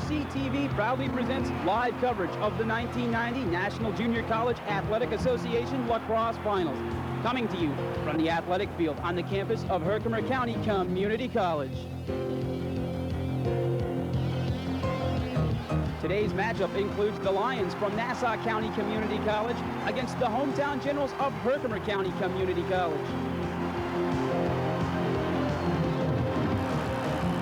JUC TV proudly presents live coverage of the 1990 National Junior College Athletic Association Lacrosse Finals. Coming to you from the athletic field on the campus of Herkimer County Community College. Today's matchup includes the Lions from Nassau County Community College against the hometown Generals of Herkimer County Community College.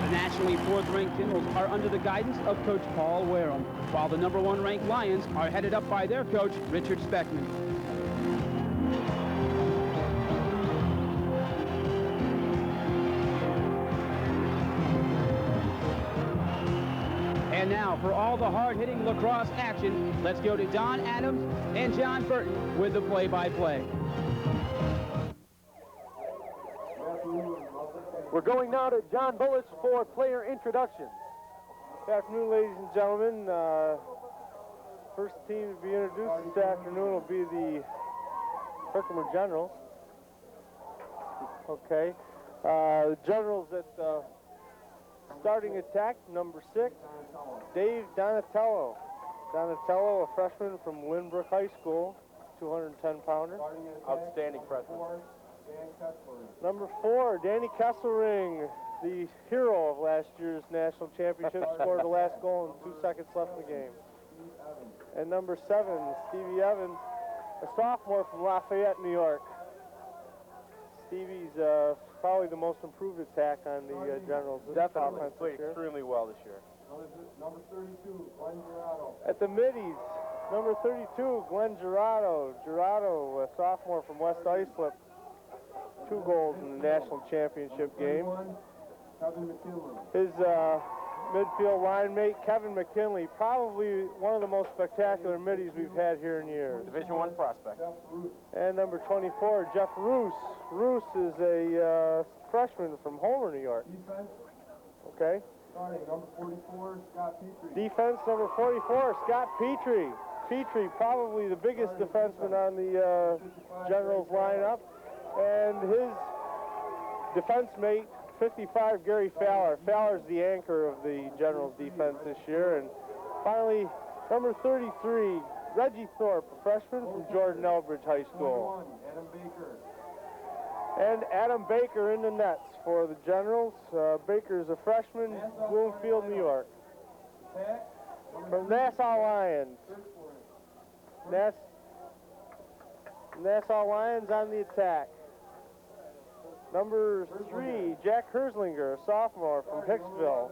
The nationally fourth-ranked Generals are under the guidance of Coach Paul Wareham, while the number one ranked Lions are headed up by their coach, Richard Speckman. And now, for all the hard-hitting lacrosse action, let's go to Don Adams and John Burton with the play-by-play. We're going now to John Bullis for player introductions. Good afternoon, ladies and gentlemen. First team to be introduced this afternoon will be the Herkimer Generals. Okay. The Generals at starting attack, number 6, Dave Donatello. Donatello, a freshman from Lynbrook High School, 210-pounder. Outstanding freshman. Number 4, Danny Kesselring, the hero of last year's national championship, scored the last goal in 2 seconds left in the game. And number 7, Stevie Evans, a sophomore from Lafayette, New York. Stevie's probably the most improved attack on the Generals. Definitely played extremely well this year. Number 32, Glenn Gerardo. At the middies, number 32, Glenn Gerardo. Gerardo, a sophomore from West Islip. 2 goals in the national championship game. Kevin McKinley. His midfield line mate, Kevin McKinley, probably one of the most spectacular middies we've had here in years. Division I prospect. And number 24, Jeff Roos. Roos is a freshman from Homer, New York. Defense. Okay. Starting number 44, Scott Petrie. Defense, number 44, Scott Petrie. Petrie, probably the biggest defenseman on the Generals lineup. And his defense mate, 55, Gary Fowler. Fowler's the anchor of the Generals defense this year. And finally, number 33, Reggie Thorpe, a freshman from Jordan Elbridge High School. 21, Adam Baker. And Adam Baker in the nets for the Generals. Baker's a freshman, Bloomfield, New York. From Nassau Lions. Nassau Lions on the attack. Number 3, Jack Herslinger, a sophomore from Hicksville.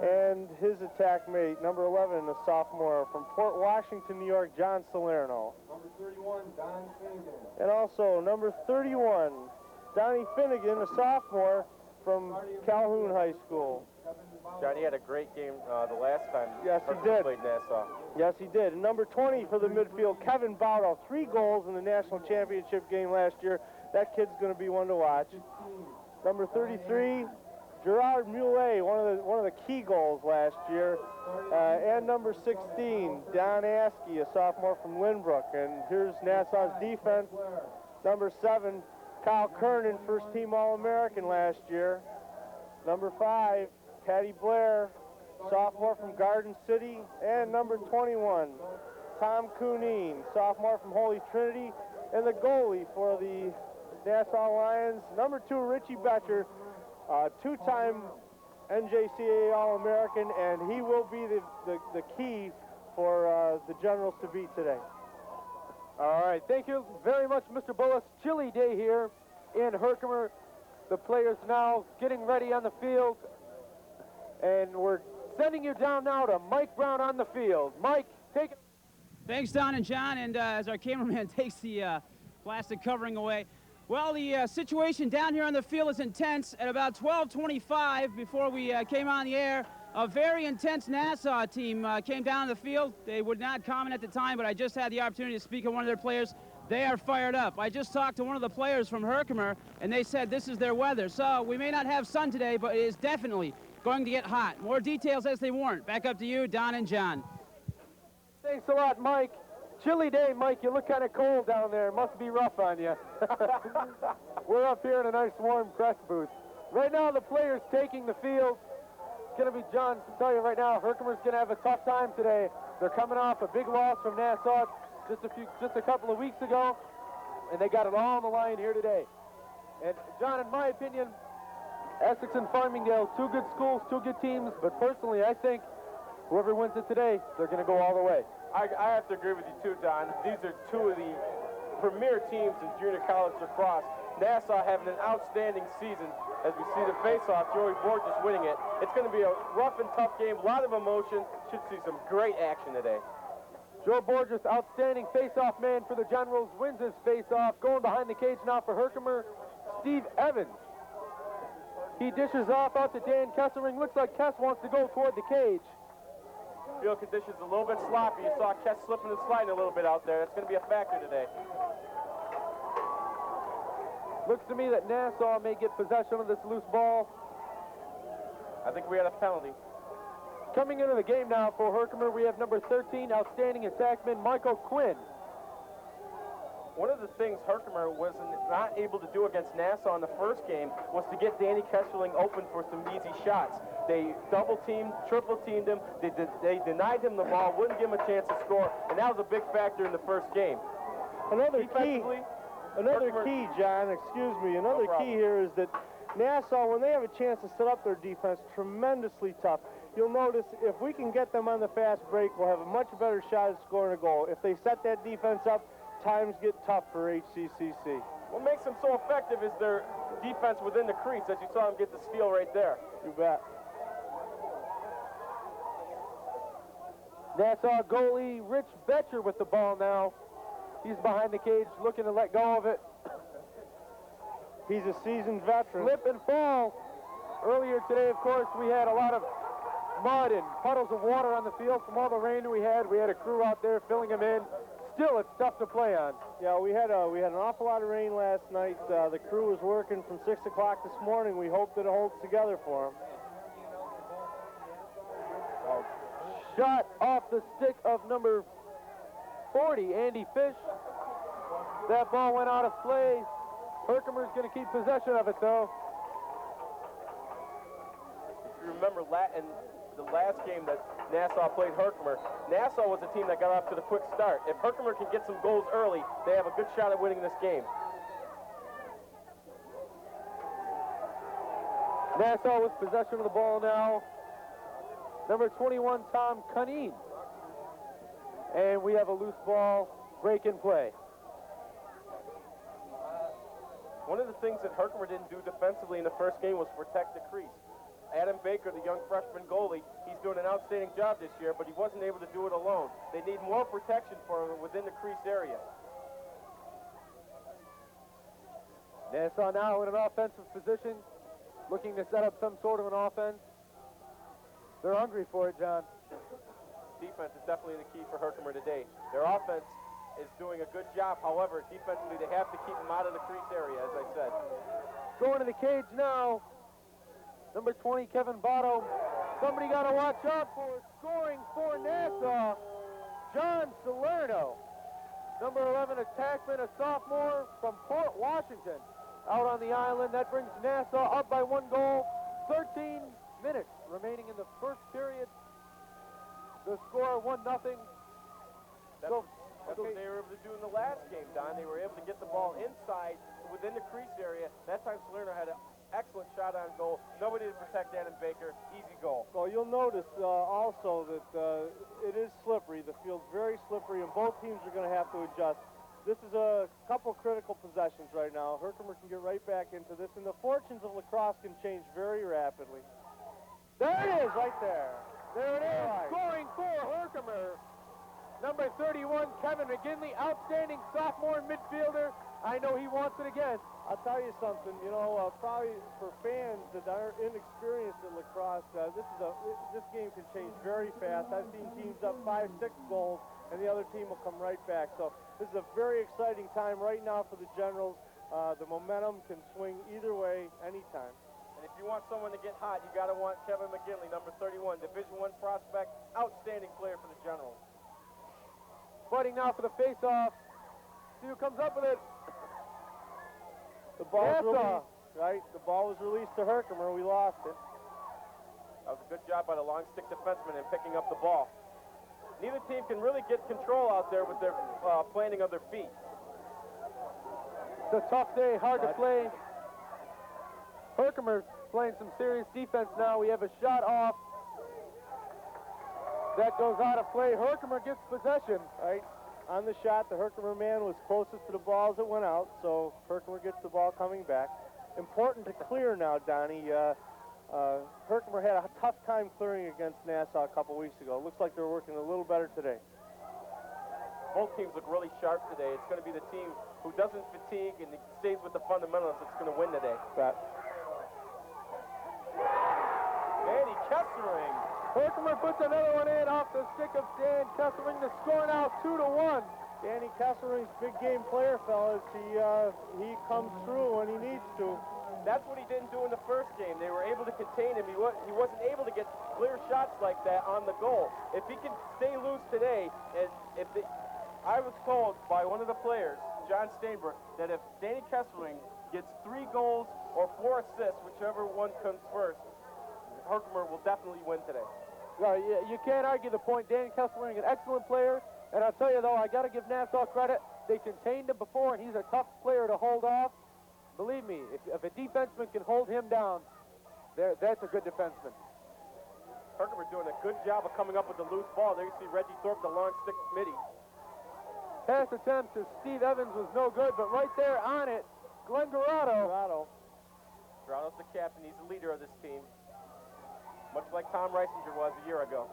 And his attack mate, number 11, a sophomore from Port Washington, New York, John Salerno. Number 31, Don Finnegan. And also number 31, Donnie Finnegan, a sophomore from Calhoun High School. Johnny had a great game the last time. Yes, he did. Played Nassau. Yes, he did. And number 20 for the midfield, Kevin Bowdell, 3 goals in the national championship game last year. That kid's going to be one to watch. Number 33, Gerard Muley, one of the key goals last year. And number 16, Don Askey, a sophomore from Lynbrook. And here's Nassau's defense. Number 7, Kyle Kernan, first-team All-American last year. Number 5, Patty Blair, sophomore from Garden City. And number 21, Tom Cuneen, sophomore from Holy Trinity. And the goalie for the Nassau Lions, number 2, Richie Betcher, 2-time NJCAA All-American, and he will be the key for the Generals to beat today. All right, thank you very much, Mr. Bullis. Chilly day here in Herkimer. The players now getting ready on the field, and we're sending you down now to Mike Brown on the field. Mike, take it. Thanks, Don and John, and as our cameraman takes the plastic covering away. Well, the situation down here on the field is intense. At about 12:25, before we came on the air, a very intense Nassau team came down on the field. They would not comment at the time, but I just had the opportunity to speak to one of their players. They are fired up. I just talked to one of the players from Herkimer, and they said this is their weather. So we may not have sun today, but it is definitely going to get hot. More details as they warrant. Back up to you, Don and John. Thanks a lot, Mike. Chilly day, Mike. You look kind of cold down there. Must be rough on you. We're up here in a nice warm press booth. Right now, the players taking the field. going to be, John, to tell you right now, Herkimer's going to have a tough time today. They're coming off a big loss from Nassau just a couple of weeks ago, and they got it all on the line here today. And, John, in my opinion, Essex and Farmingdale, two good schools, two good teams, but personally, I think whoever wins it today, they're going to go all the way. I have to agree with you too, Don. These are two of the premier teams in junior college lacrosse. Nassau having an outstanding season as we see the face-off, Joey Borges winning it. It's going to be a rough and tough game, a lot of emotion. Should see some great action today. Joe Borges, outstanding face-off man for the Generals, wins his face-off. Going behind the cage now for Herkimer, Steve Evans. He dishes off out to Dan Kesselring. Looks like Kess wants to go toward the cage. Field conditions a little bit sloppy. You saw Kess slipping and sliding a little bit out there. That's going to be a factor today. Looks to me that Nassau may get possession of this loose ball. I think we had a penalty. Coming into the game now for Herkimer, we have number 13, outstanding attackman Michael Quinn. One of the things Herkimer was not able to do against Nassau in the first game was to get Danny Kesselring open for some easy shots. They double-teamed, triple-teamed him. They denied him the ball, wouldn't give him a chance to score, and that was a big factor in the first game. Another key, John, excuse me, another key here is that Nassau, when they have a chance to set up their defense, tremendously tough. You'll notice if we can get them on the fast break, we'll have a much better shot at scoring a goal. If they set that defense up, times get tough for HCCC. What makes them so effective is their defense within the crease, as you saw them get the steal right there. You bet. Nassau goalie Rich Betcher with the ball now. He's behind the cage looking to let go of it. He's a seasoned veteran. Slip and fall. Earlier today, of course, we had a lot of mud and puddles of water on the field from all the rain we had. We had a crew out there filling them in. Still, it's tough to play on. Yeah, we had an awful lot of rain last night. The crew was working from 6 o'clock this morning. We hope that it holds together for them. Shot off the stick of number 40, Andy Fish. That ball went out of play. Herkimer's going to keep possession of it, though. If you remember in the last game that Nassau played Herkimer, Nassau was a team that got off to the quick start. If Herkimer can get some goals early, they have a good shot at winning this game. Nassau with possession of the ball now. Number 21, Tom Cuneen. And we have a loose ball, break and play. One of the things that Herkimer didn't do defensively in the first game was protect the crease. Adam Baker, the young freshman goalie, he's doing an outstanding job this year, but he wasn't able to do it alone. They need more protection for him within the crease area. Nassau now in an offensive position, looking to set up some sort of an offense. They're hungry for it, John. Defense is definitely the key for Herkimer today. Their offense is doing a good job. However, defensively, they have to keep them out of the crease area, as I said. Going to the cage now. Number 20, Kevin Botto. Somebody got to watch out for it. Scoring for Nassau, John Salerno. Number 11, attackman, a sophomore from Port Washington. Out on the island. That brings Nassau up by 1 goal. 13 minutes remaining in the first period. The score 1-0. That's what they were able to do in the last game, Don. They were able to get the ball inside within the crease area. That time Salerno had an excellent shot on goal. Nobody to protect Adam Baker. Easy goal. Well, you'll notice also that it is slippery. The field's very slippery, and both teams are going to have to adjust. This is a couple critical possessions right now. Herkimer can get right back into this, and the fortunes of lacrosse can change very rapidly. There it is, right there. There it is, Right. scoring for Herkimer. Number 31, Kevin McGinley, outstanding sophomore midfielder. I know he wants it again. I'll tell you something, you know, probably for fans that are inexperienced at lacrosse, this game can change very fast. I've seen teams up 5, 6 goals, and the other team will come right back. So this is a very exciting time right now for the Generals. The momentum can swing either way anytime. And if you want someone to get hot, you got to want Kevin McGinley, number 31, Division I prospect, outstanding player for the Generals. Fighting now for the face-off. See who comes up with it. The ball was released, right? The ball was released to Herkimer. We lost it. That was a good job by the long stick defenseman in picking up the ball. Neither team can really get control out there with their planting of their feet. It's a tough day, hard to play. Herkimer's playing some serious defense now. We have a shot off. That goes out of play. Herkimer gets possession. Right. On the shot, the Herkimer man was closest to the ball as it went out, so Herkimer gets the ball coming back. Important to clear now, Donnie. Herkimer had a tough time clearing against Nassau a couple weeks ago. Looks like they're working a little better today. Both teams look really sharp today. It's going to be the team who doesn't fatigue and stays with the fundamentals that's going to win today. Danny Kessering. Herkimer puts another one in off the stick of Dan Kessering. The score now 2-1. Danny Kessering's big game player, fellas. He comes through when he needs to. That's what he didn't do in the first game. They were able to contain him. He wasn't able to get clear shots like that on the goal. If he can stay loose today, and I was told by one of the players, John Steinberg, that if Danny Kessering gets 3 goals or 4 assists, whichever one comes first, Herkimer will definitely win today. Well, you can't argue the point. Danny Kessering, an excellent player. And I'll tell you, though, I got to give Nassau credit. They contained him before, and he's a tough player to hold off. Believe me, if a defenseman can hold him down, that's a good defenseman. Herkimer doing a good job of coming up with the loose ball. There you see Reggie Thorpe, the long stick midi. Pass attempt to Steve Evans was no good, but right there on it, Glenn Dorado. Dorado's the captain. He's the leader of this team, much like Tom Reisinger was a year ago.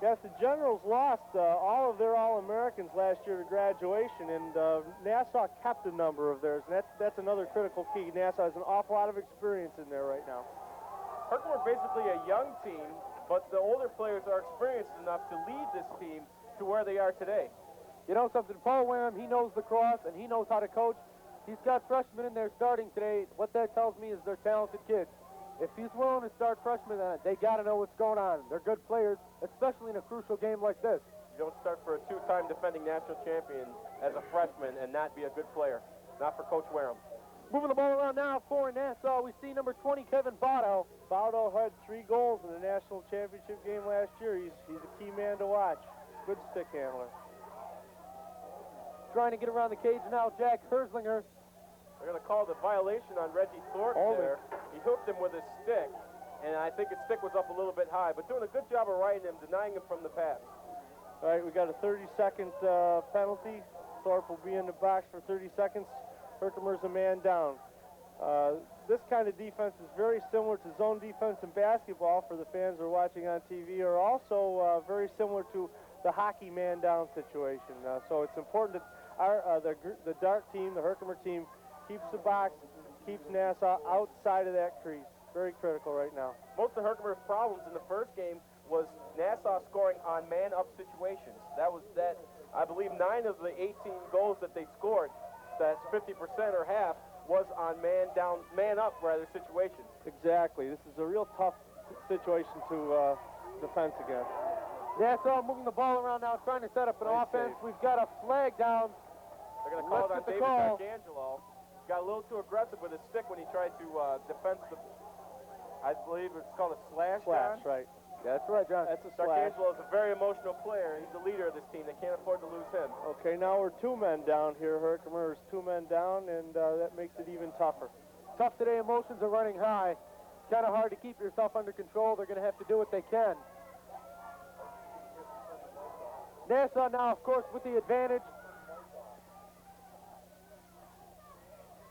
Yes, the Generals lost all of their All-Americans last year to graduation, and Nassau kept a number of theirs, and that's another critical key. Nassau has an awful lot of experience in there right now. Herkimer basically a young team, but the older players are experienced enough to lead this team to where they are today. You know something, Paul Wareham, he knows the cross, and he knows how to coach. He's got freshmen in there starting today. What that tells me is they're talented kids. If he's willing to start freshmen, they got to know what's going on. They're good players, especially in a crucial game like this. You don't start for a 2-time defending national champion as a freshman and not be a good player. Not for Coach Wareham. Moving the ball around now for Nassau, we see number 20, Kevin Botto. Botto had 3 goals in the national championship game last year. He's a key man to watch. Good stick handler. Trying to get around the cage now, Jack Herzlinger. They're going to call the violation on Reggie Thorpe there. He hooked him with his stick, and I think his stick was up a little bit high, but doing a good job of riding him, denying him from the pass. All right, we got a 30-second penalty. Thorpe will be in the box for 30 seconds. Herkimer's a man down. This kind of defense is very similar to zone defense in basketball for the fans who are watching on TV, or also very similar to the hockey man-down situation. So it's important that the Dart team, the Herkimer team, keeps the box, keeps Nassau outside of that crease. Very critical right now. Most of Herkimer's problems in the first game was Nassau scoring on man-up situations. I believe 9 of the 18 goals that they scored, that's 50% or half, was on man-up rather situations. Exactly. This is a real tough situation to defense against. Nassau moving the ball around now, trying to set up an offense. Save. We've got a flag down. They're going to call it on David D'Angelo. Got a little too aggressive with his stick when he tried to defend the, I believe it's called a slash. Slash, right. That's right, John. That's a slash. D'Angelo is a very emotional player. He's the leader of this team. They can't afford to lose him. Okay, now we're 2 men down here. Herkimer is 2 men down, and that makes it even tougher. Tough today. Emotions are running high. Kind of hard to keep yourself under control. They're going to have to do what they can. Nassau now, of course, with the advantage.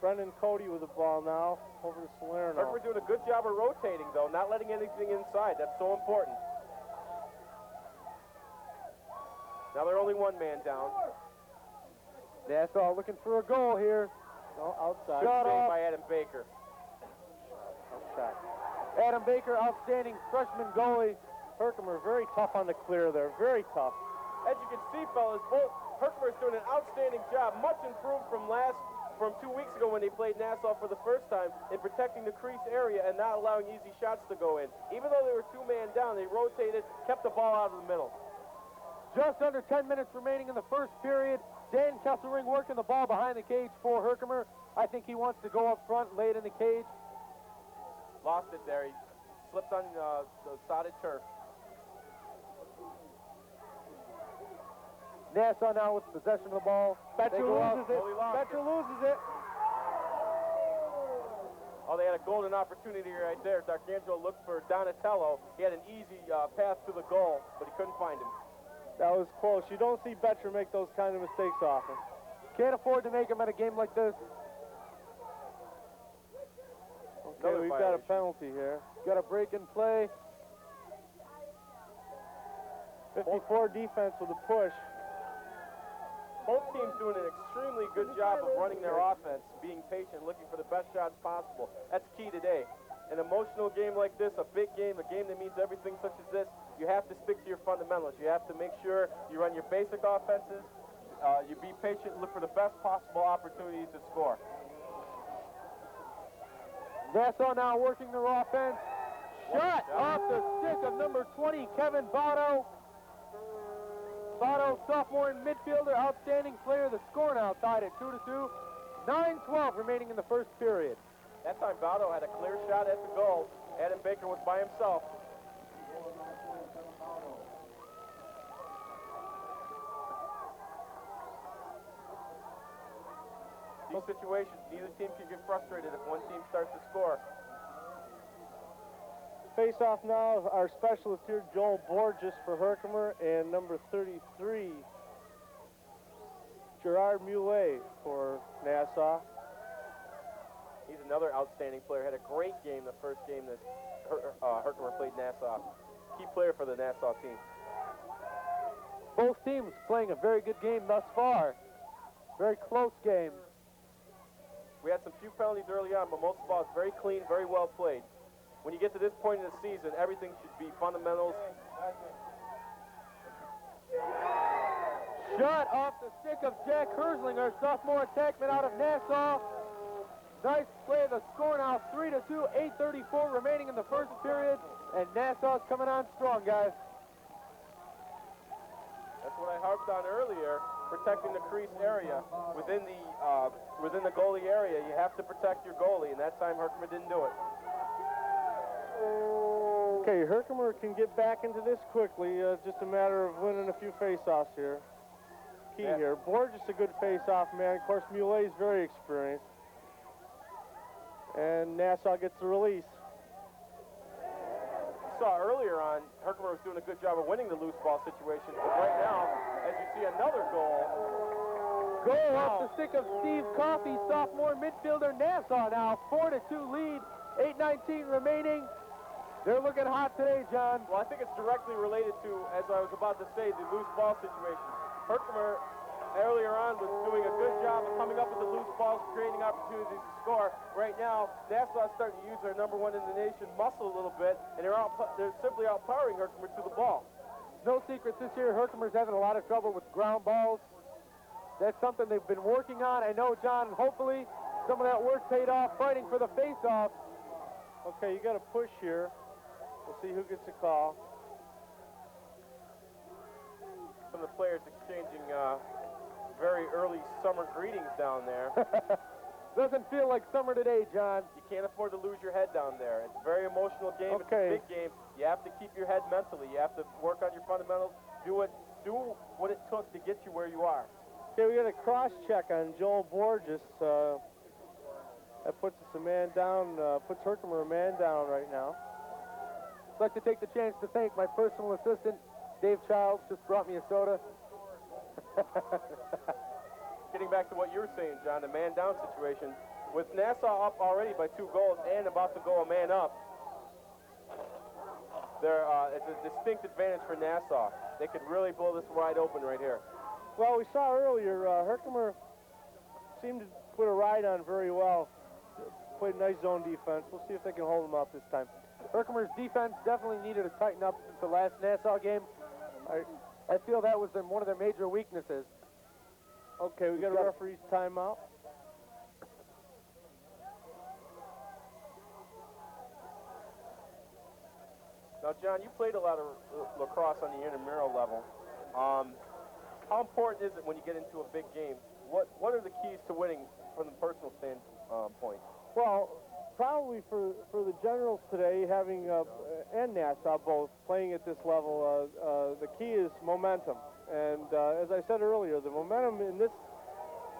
Brendan Cody with the ball now, over to Salerno. Herkimer doing a good job of rotating, though, not letting anything inside. That's so important. Now they're only 1 man down. Nassau looking for a goal here. No, outside. Shot off by Adam Baker. Shot. Adam Baker, outstanding freshman goalie. Herkimer very tough on the clear there, very tough. As you can see, fellas, both Herkimer's doing an outstanding job, much improved from 2 weeks ago when they played Nassau for the first time in protecting the crease area and not allowing easy shots to go in. Even though they were 2 man down, they rotated, kept the ball out of the middle. Just under 10 minutes remaining in the first period. Dan Kesselring working the ball behind the cage for Herkimer. I think he wants to go up front, lay it in the cage. Lost it there. He slipped on the sodded turf. Nassau now with possession of the ball. Betcher loses it. Betcher loses it. Oh, they had a golden opportunity right there. D'Arcangelo looked for Donatello. He had an easy path to the goal, but he couldn't find him. That was close. You don't see Betcher make those kind of mistakes often. Can't afford to make them at a game like this. Okay, we've got a penalty here. Got a break in play. 54 defense with a push. Both teams doing an extremely good job of running their offense, being patient, looking for the best shots possible. That's key today. An emotional game like this, a big game, a game that means everything such as this, you have to stick to your fundamentals. You have to make sure you run your basic offenses, you be patient, look for the best possible opportunities to score. Nassau now working their offense. Shot off the stick of number 20, Kevin Botto. Botto, sophomore and midfielder, outstanding player. The score now tied at 2-2. 9-12 remaining in the first period. That time Botto had a clear shot at the goal. Adam Baker was by himself. These situations, neither team can get frustrated if one team starts to score. Face off now, our specialist here, Joel Borges for Herkimer, and number 33, Gerard Mulet for Nassau. He's another outstanding player. Had a great game the first game that Herkimer played Nassau. Key player for the Nassau team. Both teams playing a very good game thus far. Very close game. We had some few penalties early on, but most of all, it's very clean, very well played. When you get to this point in the season, everything should be fundamentals. Shot off the stick of Jack Herslinger, sophomore attackman out of Nassau. Nice play. The score now 3-2, 8:34 remaining in the first period, and Nassau's coming on strong, guys. That's what I harped on earlier, protecting the crease area. Within the goalie area, you have to protect your goalie, and that time Herkimer didn't do it. Okay, Herkimer can get back into this quickly. Just a matter of winning a few face-offs here. Key here. Borges a good face-off man. Of course, Mulet's very experienced. And Nassau gets the release. You saw earlier on, Herkimer was doing a good job of winning the loose ball situation, but right now, as you see another goal. Goal off the stick of Steve Coffey, sophomore midfielder. Nassau now 4-2 lead, 8:19 remaining. They're looking hot today, John. Well, I think it's directly related to, as I was about to say, the loose ball situation. Herkimer earlier on was doing a good job of coming up with the loose balls, creating opportunities to score. Right now, Nassau's starting to use their number one in the nation muscle a little bit, and they're simply outpowering Herkimer to the ball. No secret this year, Herkimer's having a lot of trouble with ground balls. That's something they've been working on. I know, John, and hopefully some of that work paid off fighting for the face-off. Okay, you got a push here. We'll see who gets the call. Some of the players exchanging very early summer greetings down there. Doesn't feel like summer today, John. You can't afford to lose your head down there. It's a very emotional game. Okay. It's a big game. You have to keep your head mentally. You have to work on your fundamentals. Do what it took to get you where you are. Okay, we got a cross-check on Joel Borges. That puts us a man down, puts Herkimer a man down right now. I'd like to take the chance to thank my personal assistant, Dave Childs, just brought me a soda. Getting back to what you were saying, John, the man-down situation. With Nassau up already by 2 goals and about to go a man up, it's a distinct advantage for Nassau. They could really blow this wide open right here. Well, we saw earlier, Herkimer seemed to put a ride on very well. Played nice zone defense. We'll see if they can hold them up this time. Herkimer's defense definitely needed to tighten up since the last Nassau game. I feel that was one of their major weaknesses. Okay, we got a referee's timeout. Now, John, you played a lot of lacrosse on the intramural level. How important is it when you get into a big game? What are the keys to winning from the personal standpoint? Well, probably for the Generals today, having and Nassau both playing at this level, the key is momentum. And as I said earlier, the momentum in this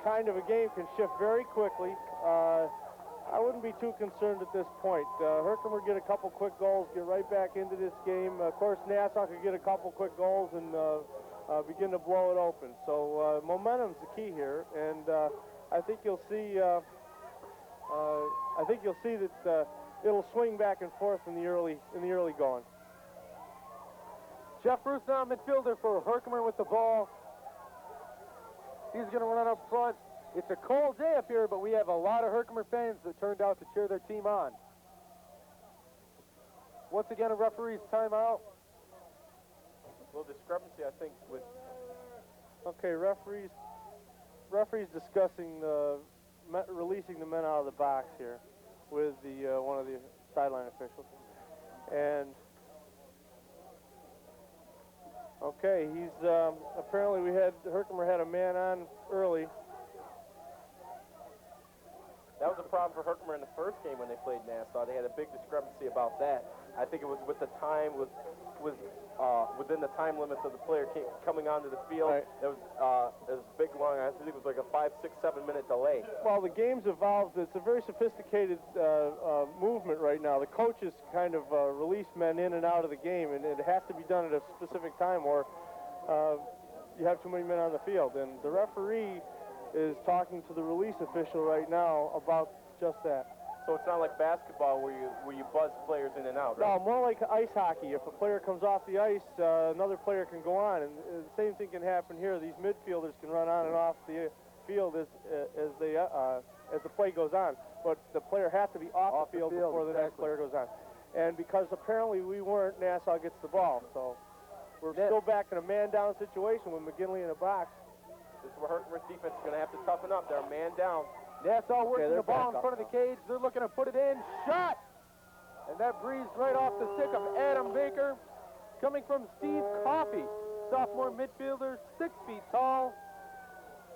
kind of a game can shift very quickly. I wouldn't be too concerned at this point. Herkimer get a couple quick goals, get right back into this game. Of course, Nassau could get a couple quick goals and begin to blow it open. So momentum's the key here, and I think you'll see. That it'll swing back and forth in the early going. Jeff Bruce now midfielder for Herkimer with the ball. He's going to run up front. It's a cold day up here, but we have a lot of Herkimer fans that turned out to cheer their team on. Once again, a referee's timeout. A little discrepancy, I think, with... Okay, referees discussing releasing the men out of the box here with the one of the sideline officials. And okay, he's apparently Herkimer had a man on early. That was a problem for Herkimer in the first game when they played Nassau. They had a big discrepancy about that. I think it was with the time, within the time limits of the player coming onto the field. Right. It was a big long, I think it was like a 5, 6, 7 minute delay. Well, the game's evolved. It's a very sophisticated movement right now. The coaches kind of release men in and out of the game, and it has to be done at a specific time or you have too many men on the field. And the referee is talking to the release official right now about just that. So it's not like basketball where you buzz players in and out, right? No, more like ice hockey. If a player comes off the ice, another player can go on, and the same thing can happen here. These midfielders can run on and off the field as the play goes on, but the player has to be off the field before the next player goes on. And because apparently we weren't, Nassau gets the ball, so we're still back in a man-down situation with McGinley in a box. This is where Herkimer's defense is going to have to toughen up. They're man down. Nassau working the ball in front of the cage. They're looking to put it in. Shot! And that breezed right off the stick of Adam Baker. Coming from Steve Coffey, sophomore midfielder, 6 feet tall.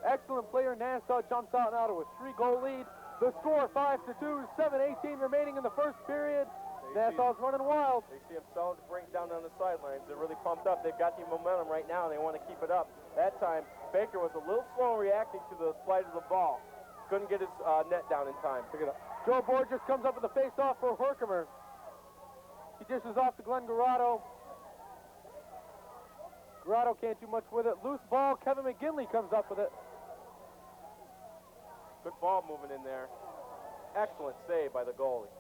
Excellent player. Nassau jumps out now to a 3-goal lead. The score 5-2, 7:18 remaining in the first period. Nassau's running wild. They see them starting to break down on the sidelines. They're really pumped up. They've got the momentum right now, and they want to keep it up. That time, Baker was a little slow in reacting to the slide of the ball. Couldn't get his net down in time. Pick it up. Joe Borges comes up with a face-off for Herkimer. He dishes off to Glenn Garado. Garado can't do much with it. Loose ball, Kevin McGinley comes up with it. Good ball moving in there. Excellent save by the goalie.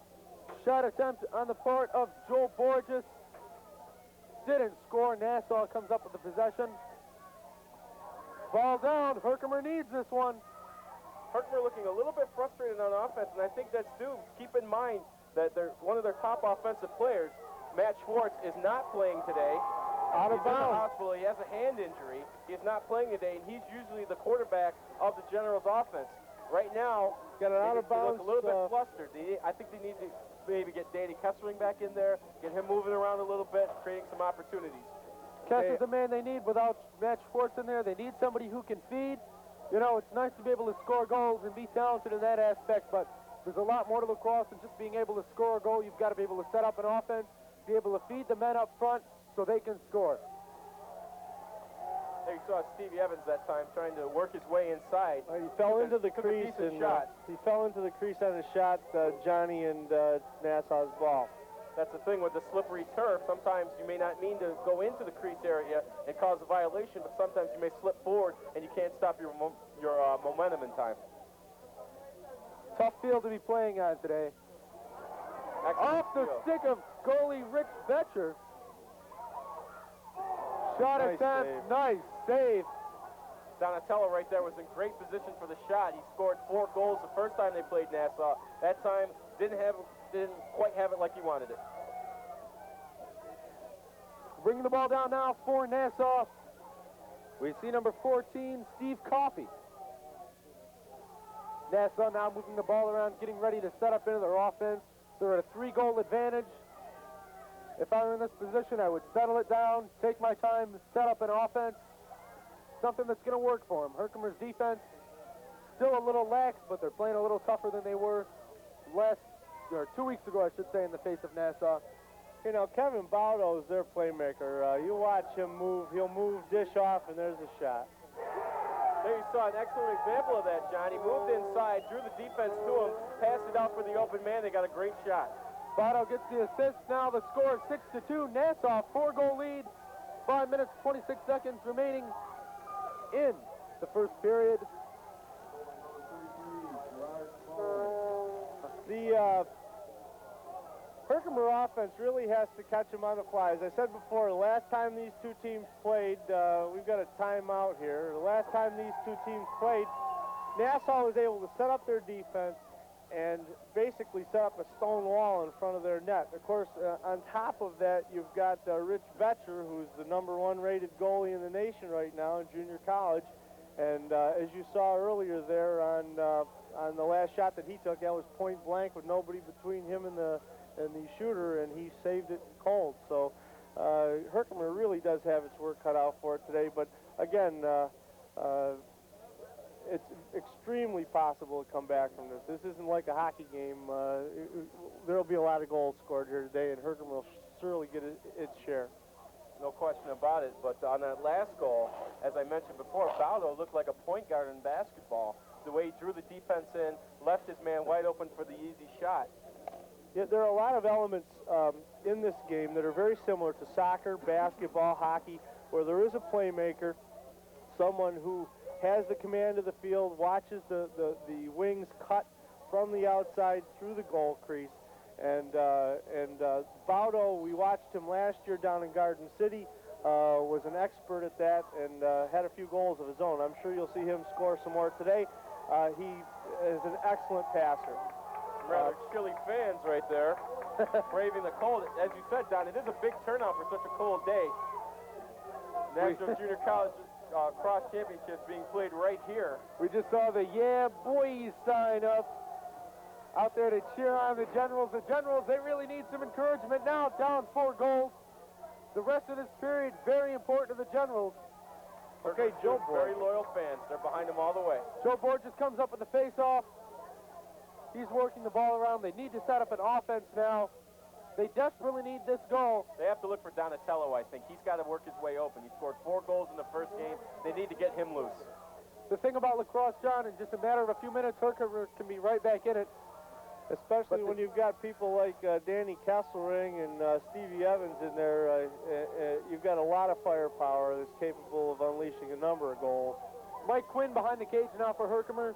Shot attempt on the part of Joe Borges. Didn't score. Nassau comes up with the possession. Ball down. Herkimer needs this one. Herkimer looking a little bit frustrated on offense, and I think that's due. Keep in mind that one of their top offensive players, Matt Schwartz, is not playing today. Out of He's in the bounds. hospital. He has a hand injury. He's not playing today, and he's usually the quarterback of the Generals offense. Right now, Got an they out of bounds. look a little bit flustered. I think they need to maybe get Danny Kessling back in there, get him moving around a little bit, creating some opportunities. Kess is the man they need without Matt Schwartz in there. They need somebody who can feed. You know, it's nice to be able to score goals and be talented in that aspect, but there's a lot more to lacrosse than just being able to score a goal. You've got to be able to set up an offense, be able to feed the men up front so they can score. There you saw Stevie Evans that time trying to work his way inside. He fell into the Took a crease decent and shot. he fell into the crease on a shot, Johnny and Nassau's ball. That's the thing with the slippery turf. Sometimes you may not mean to go into the crease area and cause a violation, but sometimes you may slip forward and you can't stop your momentum in time. Tough field to be playing on today. Excellent Off the field. stick of goalie Rick Betcher. Shot Nice attempt, save. nice save. Donatello right there was in great position for the shot. He scored 4 goals the first time they played Nassau. That time didn't quite have it like he wanted it. Bringing the ball down now for Nassau. We see number 14, Steve Coffey. Nassau now moving the ball around, getting ready to set up into their offense. They're at a 3-goal advantage. If I were in this position, I would settle it down, take my time, set up an offense. Something that's going to work for them. Herkimer's defense still a little lax, but they're playing a little tougher than they were last or 2 weeks ago, I should say, in the face of Nassau. You know, Kevin Baudo is their playmaker. You watch him move, he'll move, dish off, and there's a shot. There you saw an excellent example of that, John. He moved inside, drew the defense to him, passed it out for the open man. They got a great shot. Baudo gets the assist. Now the score is 6-2. Nassau, 4-goal lead. 5 minutes, 26 seconds remaining in the first period. The Herkimer offense really has to catch them on the fly. As I said before, the last time these two teams played, we've got a timeout here. The last time these two teams played, Nassau was able to set up their defense and basically set up a stone wall in front of their net. Of course, on top of that, you've got Rich Betcher, who's the #1 rated goalie in the nation right now in junior college. And as you saw earlier there on the last shot that he took, that was point blank with nobody between him and the shooter, and he saved it cold. So Herkimer really does have its work cut out for it today. But again, it's extremely possible to come back from this. This isn't like a hockey game. There'll be a lot of goals scored here today, and Herkimer will surely get its share. No question about it, but on that last goal, as I mentioned before, Baudo looked like a point guard in basketball. The way he drew the defense in, left his man wide open for the easy shot. Yeah, there are a lot of elements in this game that are very similar to soccer, basketball, hockey, where there is a playmaker, someone who has the command of the field, watches the wings cut from the outside through the goal crease. And Baudo, we watched him last year down in Garden City, was an expert at that and had a few goals of his own. I'm sure you'll see him score some more today. He is an excellent passer. Rather chilly fans right there, braving the cold. As you said, Don, it is a big turnout for such a cold day. National Junior College Cross Championships being played right here. We just saw the "Yeah Boys" sign up out there to cheer on the Generals. The Generals, they really need some encouragement now, down 4 goals. The rest of this period, very important to the Generals. Okay, Joe Borges. Very loyal fans. They're behind him all the way. Joe Borges comes up with the face-off. He's working the ball around. They need to set up an offense now. They desperately need this goal. They have to look for Donatello, I think. He's got to work his way open. He scored 4 goals in the first game. They need to get him loose. The thing about lacrosse, John, in just a matter of a few minutes, Herkimer can be right back in it. Especially when you've got people like Danny Kesselring and Stevie Evans in there, you've got a lot of firepower that's capable of unleashing a number of goals. Mike Quinn behind the cage now for Herkimer.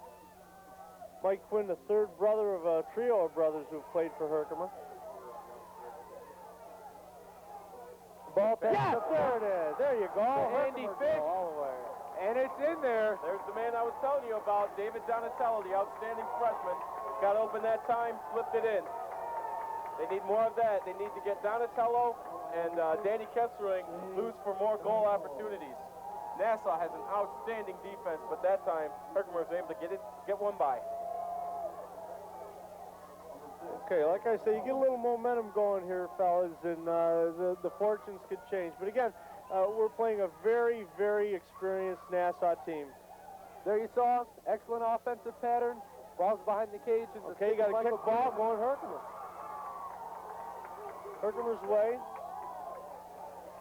Mike Quinn, the third brother of a trio of brothers who've played for Herkimer. Ball pass. Yes, there it is. There you go. Andy Fish. All the way. And it's in there. There's the man I was telling you about, David Donatello, the outstanding freshman. Got open that time, slipped it in. They need more of that. They need to get Donatello and Danny Kesselring loose for more goal opportunities. Nassau has an outstanding defense, but that time Herkimer was able to get one by. Okay, like I say, you get a little momentum going here, fellas, and the fortunes could change. But again, we're playing a very, very experienced Nassau team. There you saw, excellent offensive pattern. Ball's behind the cage. Okay, you got a kick ball going Herkimer. Herkimer's way.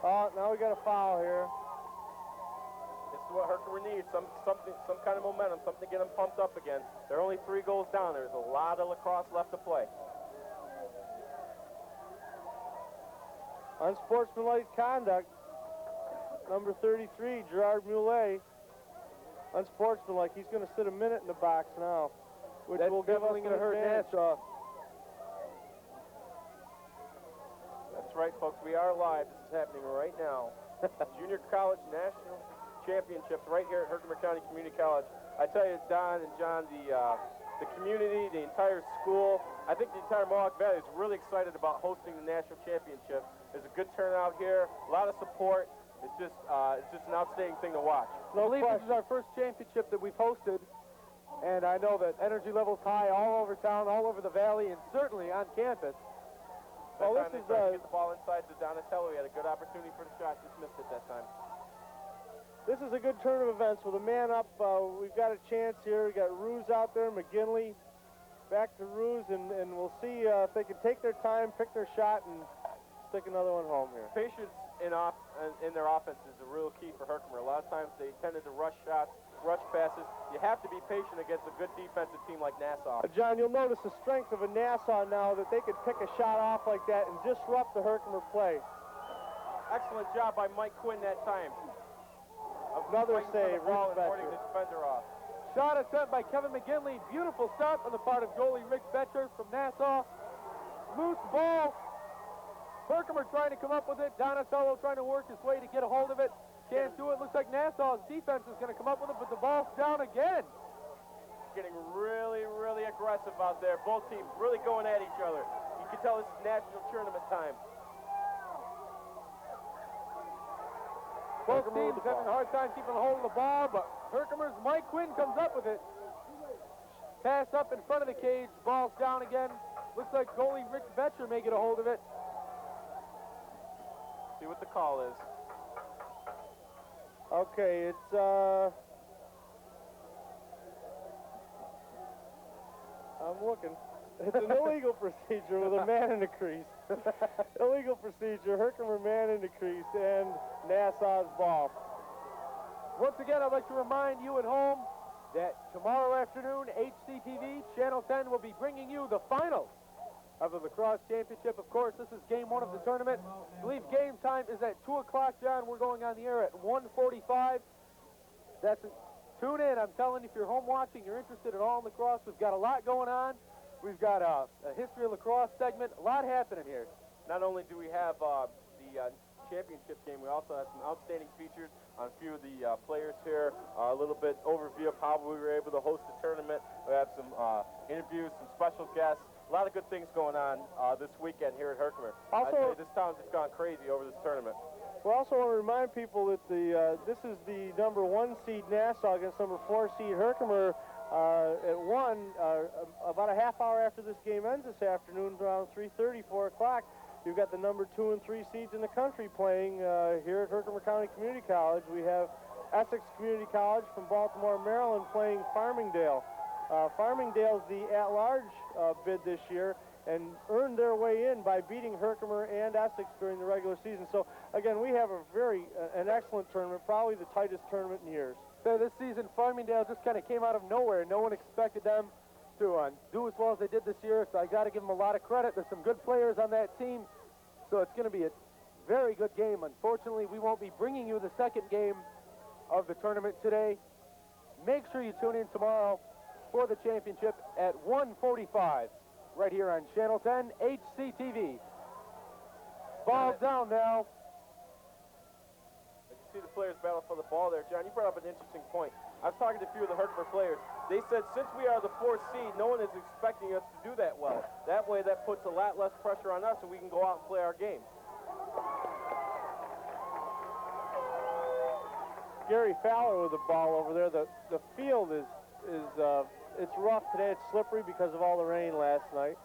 Now we got a foul here. This is what Herkimer needs, some kind of momentum, something to get them pumped up again. They're only 3 goals down. There's a lot of lacrosse left to play. Unsportsmanlike conduct. Number 33, Gerard Moulet. Unsportsmanlike. He's going to sit a minute in the box now, which will give us an advantage. Nassau. That's right, folks. We are live. This is happening right now. Junior College National Championships right here at Herkimer County Community College. I tell you, Don and John, the community, the entire school, I think the entire Mohawk Valley is really excited about hosting the National Championship. There's a good turnout here, a lot of support. It's just an outstanding thing to watch. No, I believe this is our first championship that we've hosted, and I know that energy level's high all over town, all over the valley, and certainly on campus. Well, this is get the ball inside to Donatello. He had a good opportunity for the shot, just missed it that time. This is a good turn of events with a man up. We've got a chance here. We got Ruse out there, McGinley, back to Ruse, and we'll see if they can take their time, pick their shot, and stick another one home here. Patience in their offense is a real key for Herkimer. A lot of times they tended to rush shots, rush passes. You have to be patient against a good defensive team like Nassau. John, you'll notice the strength of a Nassau now, that they could pick a shot off like that and disrupt the Herkimer play. Excellent job by Mike Quinn that time. Another save, ball and Rick warding Betcher. the defender off. Shot attempt by Kevin McGinley. Beautiful stop on the part of goalie Rick Betcher from Nassau. Loose ball. Herkimer trying to come up with it. Donatello trying to work his way to get a hold of it. Can't do it. Looks like Nassau's defense is going to come up with it, but the ball's down again. Getting really, really aggressive out there. Both teams really going at each other. You can tell this is national tournament time. Both teams having a hard time keeping a hold of the ball, but Herkimer's Mike Quinn comes up with it. Pass up in front of the cage. Ball's down again. Looks like goalie Rick Betcher may get a hold of it. See what the call is. Okay, it's I'm looking. It's an illegal procedure with a man in the crease. Illegal procedure, Herkimer man in the crease, and Nassau's ball. Once again, I'd like to remind you at home that tomorrow afternoon, HCTV, Channel 10 will be bringing you the finals of the lacrosse championship. Of course, this is game one of the tournament. I believe game time is at 2 o'clock, John. We're going on the air at 1:45. Tune in. I'm telling you, if you're home watching, you're interested at all in lacrosse, we've got a lot going on. We've got a history of lacrosse segment, a lot happening here. Not only do we have the championship game, we also have some outstanding features on a few of the players here, a little bit overview of how we were able to host the tournament. We have some interviews, some special guests, a lot of good things going on this weekend here at Herkimer. Also, I'd say this town's just gone crazy over this tournament. We also want to remind people that this is the number 1 seed Nassau against number 4 seed Herkimer at 1, about a half hour after this game ends this afternoon, around 3:30, 4 o'clock. You've got the number 2 and 3 seeds in the country playing here at Herkimer County Community College. We have Essex Community College from Baltimore, Maryland playing Farmingdale. Farmingdale's the at-large bid this year and earned their way in by beating Herkimer and Essex during the regular season. So, again, we have an excellent tournament, probably the tightest tournament in years. So this season, Farmingdale just kind of came out of nowhere. No one expected them to do as well as they did this year, so I got to give them a lot of credit. There's some good players on that team, so it's going to be a very good game. Unfortunately, we won't be bringing you the second game of the tournament today. Make sure you tune in tomorrow for the championship at 1:45 right here on Channel 10 HCTV. Ball's down now. You see the players battle for the ball there. John, you brought up an interesting point. I was talking to a few of the Herkimer players. They said since we are the 4th seed, no one is expecting us to do that well. That way, that puts a lot less pressure on us and we can go out and play our game. Gary Fowler with the ball over there. The field is it's rough today. It's slippery because of all the rain last night.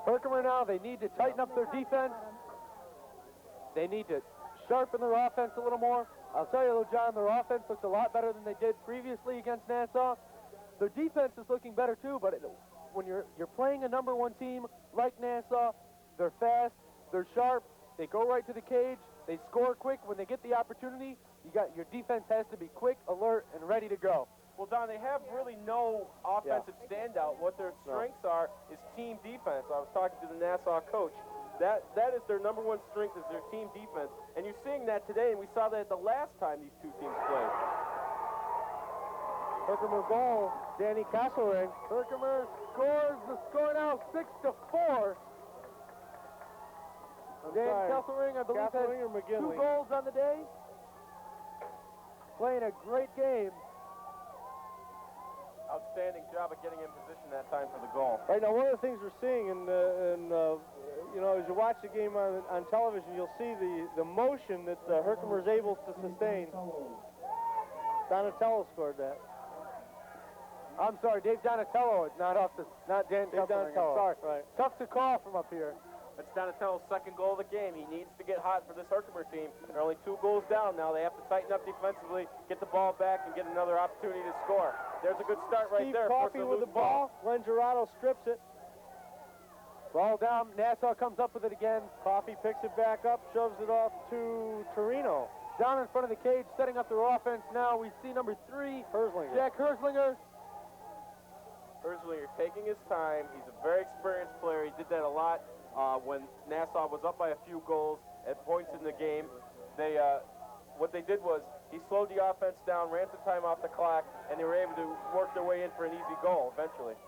Herkimer now, they need to tighten up their defense. They need to sharpen their offense a little more. I'll tell you though, John, their offense looks a lot better than they did previously against Nassau. Their defense is looking better too, but when you're playing a number 1 team like Nassau, they're fast, they're sharp, they go right to the cage, they score quick when they get the opportunity. Your defense has to be quick, alert, and ready to go. Well, Don, they have really no offensive standout. What their strengths are is team defense. I was talking to the Nassau coach. That is their number 1 strength, is their team defense. And you're seeing that today, and we saw that the last time these two teams played. Herkimer goal, Danny Castlering. Herkimer scores the score now 6-4. Dan Kesselring, I believe, Kesselring or has McGinley? 2 goals on the day. Playing a great game. Outstanding job of getting in position that time for the goal. Right now, one of the things we're seeing, you know, as you watch the game on television, you'll see the motion that Herkimer is able to sustain. Donatello scored that. I'm sorry, Dave Donatello. It's not Dan Dave Kesselring. Donatello, I'm sorry. right. Tough to call from up here. That's Donatello's second goal of the game. He needs to get hot for this Herkimer team. They're only 2 goals down now. They have to tighten up defensively, get the ball back, and get another opportunity to score. There's a good start right there. Coffey with the ball. Glenn Gerardo strips it. Ball down. Nassau comes up with it again. Coffey picks it back up, shoves it off to Torino. Down in front of the cage, setting up their offense now. We see number 3, Herzlinger. Jack Herzlinger. Herzlinger taking his time. He's a very experienced player. He did that a lot when Nassau was up by a few goals at points in the game. What they did was he slowed the offense down, ran some time off the clock, and they were able to work their way in for an easy goal eventually.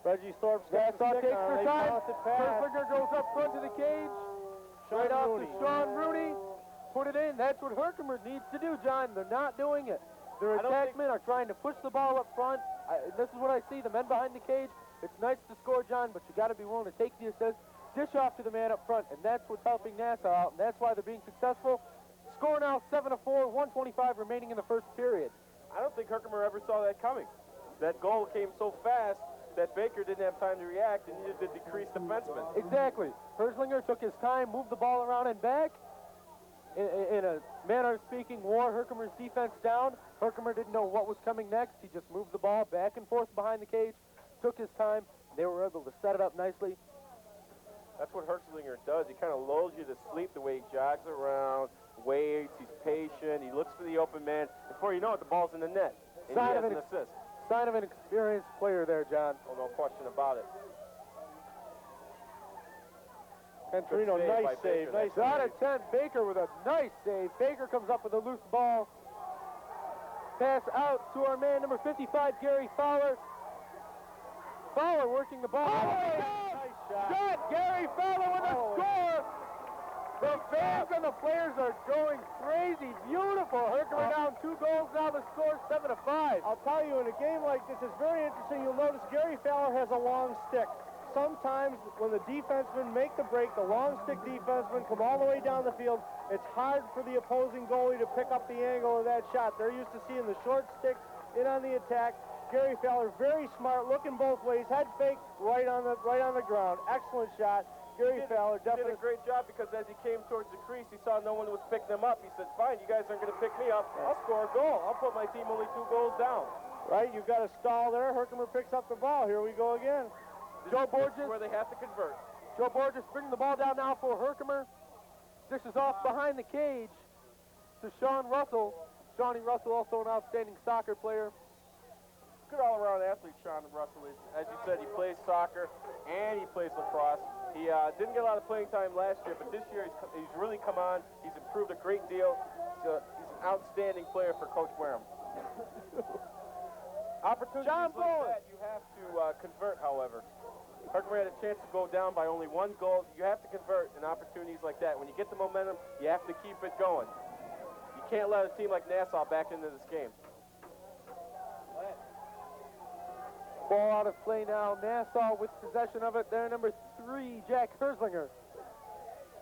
Reggie Thorpe's got Nassau the stick takes on. their They time. bounce it past. Herzlinger goes up front to the cage. Sean Right off Rooney. to Sean Rooney. Put it in. That's what Herkimer needs to do, John. They're not doing it. Their I don't attack men are trying to push the ball up front. This is what I see, the men behind the cage. It's nice to score, John, but you got to be willing to take the assist, dish off to the man up front, and that's what's helping Nassau out, and that's why they're being successful. Score now 7-4, 125 remaining in the first period. I don't think Herkimer ever saw that coming. That goal came so fast that Baker didn't have time to react and needed to decrease defenseman. Exactly. Herzlinger took his time, moved the ball around and back. In a manner of speaking, wore Herkimer's defense down. Herkimer didn't know what was coming next. He just moved the ball back and forth behind the cage, took his time. They were able to set it up nicely. That's what Herzlinger does. He kind of lulls you to sleep the way he jogs around, waits, he's patient, he looks for the open man. Before you know it, the ball's in the net. And he has an assist. Sign of an experienced player there, John. Oh, no question about it. And Torino, nice save. Nice Out save. of 10, Baker with a nice save. Baker comes up with a loose ball. Pass out to our man, number 55, Gary Fowler. Fowler working the ball. Nice shot. Gary Fowler with a score. The fans and the players are going crazy. Beautiful. Herkimer down 2 goals. Now the score 7-5. I'll tell you, in a game like this, it's very interesting. You'll notice Gary Fowler has a long stick. Sometimes when the defensemen make the break, the long stick defensemen come all the way down the field, it's hard for the opposing goalie to pick up the angle of that shot. They're used to seeing the short stick in on the attack. Gary Fowler, very smart, looking both ways, head fake, right on the ground. Excellent shot. Gary Fowler definitely did a great job because as he came towards the crease, he saw no one was picking him up. He said, fine, you guys aren't going to pick me up. I'll score a goal. I'll put my team only 2 goals down. Right, you've got a stall there. Herkimer picks up the ball. Here we go again. Joe This Borges, is where they have to convert. Joe Borges bringing the ball down now for Herkimer. Dishes off behind the cage to Sean Russell. Shawnee Russell, also an outstanding soccer player. Good all-around athlete, Sean Russell is. As you said, he plays soccer and he plays lacrosse. He didn't get a lot of playing time last year, but this year he's really come on. He's improved a great deal. He's an outstanding player for Coach Wareham. Opportunities like that you have to convert, however. Herkimer had a chance to go down by only 1 goal. You have to convert in opportunities like that. When you get the momentum, you have to keep it going. You can't let a team like Nassau back into this game. Ball out of play now. Nassau with possession of it. There, number 3, Jack Herzlinger.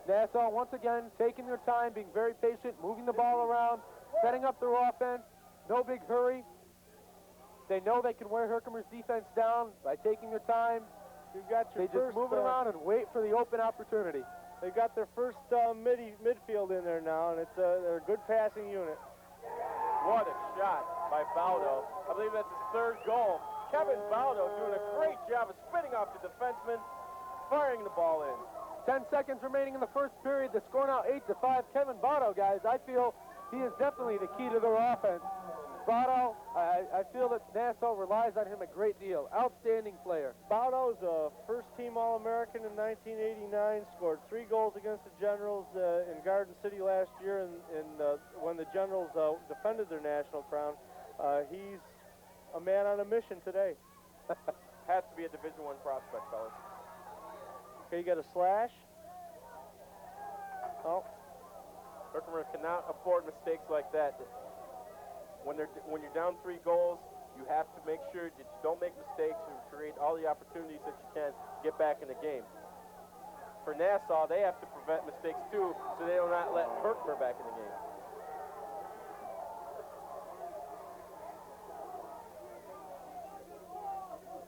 Nassau once again taking their time, being very patient, moving the ball around, setting up their offense. No big hurry. They know they can wear Herkimer's defense down by taking their time. You've got your They just move it around and wait for the open opportunity. They've got their first midfield in there now, and they're a good passing unit. What a shot by Baldo. I believe that's his 3rd goal. Kevin Baldo doing a great job of spinning off the defenseman, firing the ball in. 10 seconds remaining in the first period. The score now 8-5. Kevin Baldo, guys, I feel he is definitely the key to their offense. Baldo, I feel that Nassau relies on him a great deal. Outstanding player. Baldo's a first-team All-American in 1989, scored 3 goals against the Generals in Garden City last year, and when the Generals defended their national crown. He's a man on a mission today. Has to be a Division I prospect, fellas. Okay, you got a slash. Oh. Herkimer cannot afford mistakes like that. When you're down 3 goals, you have to make sure that you don't make mistakes and create all the opportunities that you can to get back in the game. For Nassau, they have to prevent mistakes too, so they do not let Herkimer back in the game.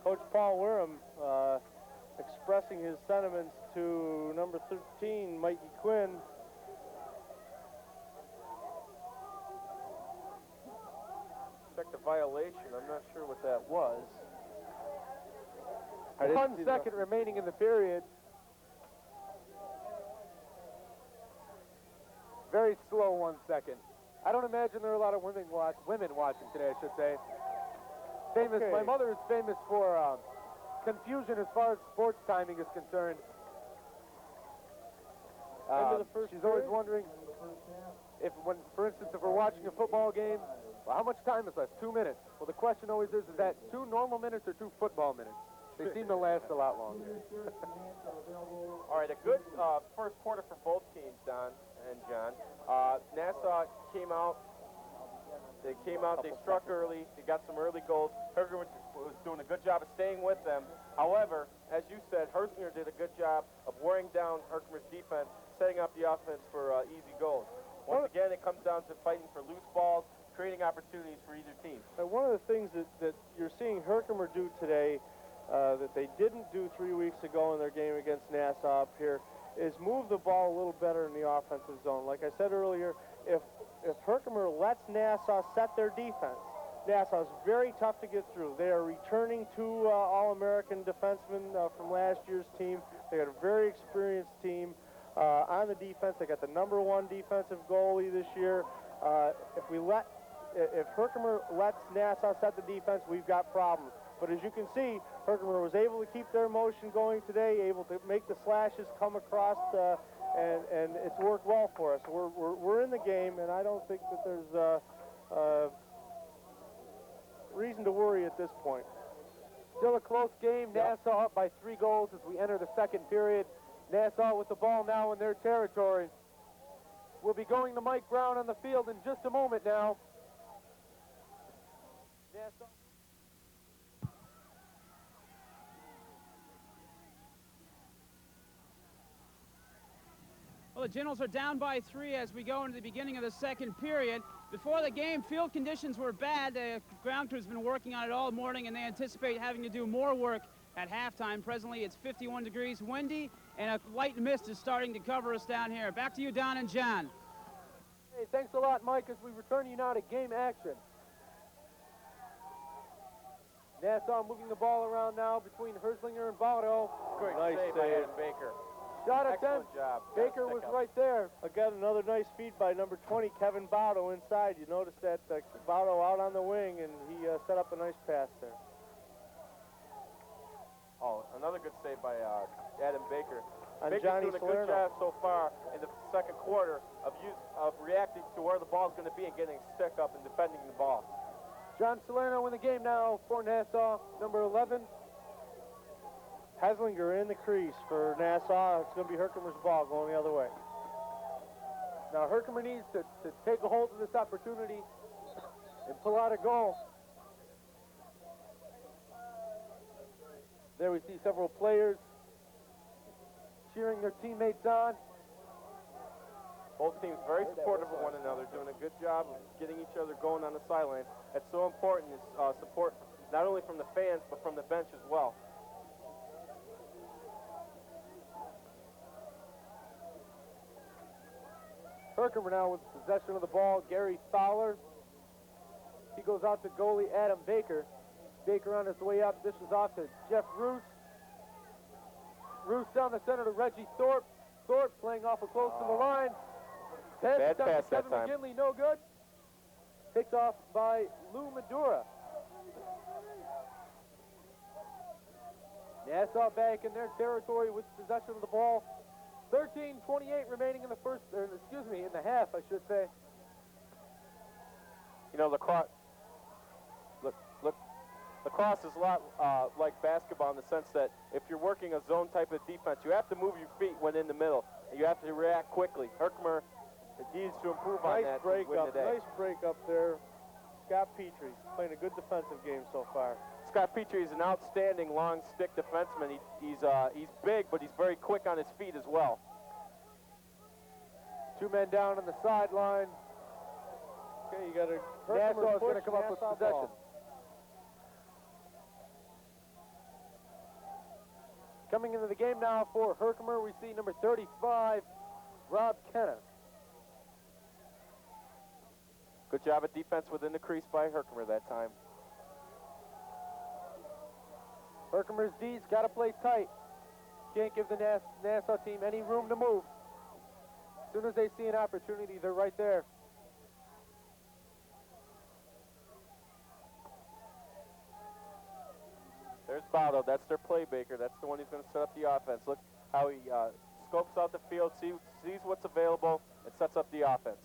Coach Paul Wareham expressing his sentiments to number 13, Mikey Quinn. Check the violation. I'm not sure what that was. 1 second remaining in the period. Very slow 1 second. I don't imagine there are a lot of women watching today, I should say. Famous. Okay. My mother is famous for confusion as far as sports timing is concerned. End of the first She's always period? wondering for instance, if we're watching a football game, well, how much time is left? 2 minutes. Well, the question always is that 2 normal minutes or 2 football minutes? They seem to last a lot longer. All right, a good first quarter for both teams, Don and John. Nassau came out. They struck early. They got some early goals. Herkimer was doing a good job of staying with them. However, as you said, Herkimer did a good job of wearing down Herkimer's defense, setting up the offense for easy goals. Once again, it comes down to fighting for loose balls, creating opportunities for either team. One of the things that you're seeing Herkimer do today that they didn't do 3 weeks ago in their game against Nassau up here is move the ball a little better in the offensive zone. Like I said earlier, if Herkimer lets Nassau set their defense, Nassau's very tough to get through. They are returning 2 All-American defensemen from last year's team. They got a very experienced team on the defense. They got the #1 defensive goalie this year. If Herkimer lets Nassau set the defense, we've got problems. But as you can see, Herkimer was able to keep their motion going today, able to make the slashes come across, and it's worked well for us. We're in the game, and I don't think that there's reason to worry at this point. Still a close game. Nassau up by 3 goals as we enter the second period. Nassau with the ball now in their territory. We'll be going to Mike Brown on the field in just a moment now. Nassau. Well, the Generals are down by 3 as we go into the beginning of the second period. Before the game, field conditions were bad. The ground crew's been working on it all morning, and they anticipate having to do more work at halftime. Presently, it's 51 degrees, windy, and a light mist is starting to cover us down here. Back to you, Don and John. Hey, thanks a lot, Mike, as we return you now to game action. Nassau moving the ball around now between Herzlinger and Baldo. Great Nice save by save. Adam Baker. Shot Excellent attempt. job. Baker was right there. Again, another nice feed by number 20, Kevin Baudo, inside. You notice that Baudo out on the wing, and he set up a nice pass there. Oh, another good save by Adam Baker. And Baker's Johnny doing a Salerno. good job so far in the second quarter of reacting to where the ball's going to be and getting stick up and defending the ball. John Salerno in the game now for Nassau, number 11. Heslinger in the crease for Nassau. It's going to be Herkimer's ball going the other way. Now Herkimer needs to take a hold of this opportunity and pull out a goal. There we see several players cheering their teammates on. Both teams very supportive of one another, doing a good job of getting each other going on the sideline. That's so important, is support not only from the fans, but from the bench as well. Herkimer now with possession of the ball. Gary Fowler. He goes out to goalie Adam Baker. Baker on his way up. Dishes off to Jeff Roos. Roos down the center to Reggie Thorpe. Thorpe playing off a close to the line. Bad down pass to that Kevin time. McGinley, no good. Picked off by Lou Madura. Nassau back in their territory with possession of the ball. 13:28 remaining in the in the half, I should say. You know, lacrosse is a lot like basketball in the sense that if you're working a zone type of defense, you have to move your feet when in the middle, and you have to react quickly. Herkimer needs to improve on that to win today. Nice break up there. Scott Petrie playing a good defensive game so far. Scott Petrie is an outstanding long stick defenseman. He's big, but he's very quick on his feet as well. 2 men down on the sideline. Okay, you got a Nassau is going to come up with possession. Coming into the game now for Herkimer, we see number 35, Rob Kenna. Good job of defense within the crease by Herkimer that time. Herkimer's D's got to play tight. Can't give the Nassau team any room to move. As soon as they see an opportunity, they're right there. There's Baudo. That's their playmaker. That's the one who's going to set up the offense. Look how he scopes out the field, sees what's available, and sets up the offense.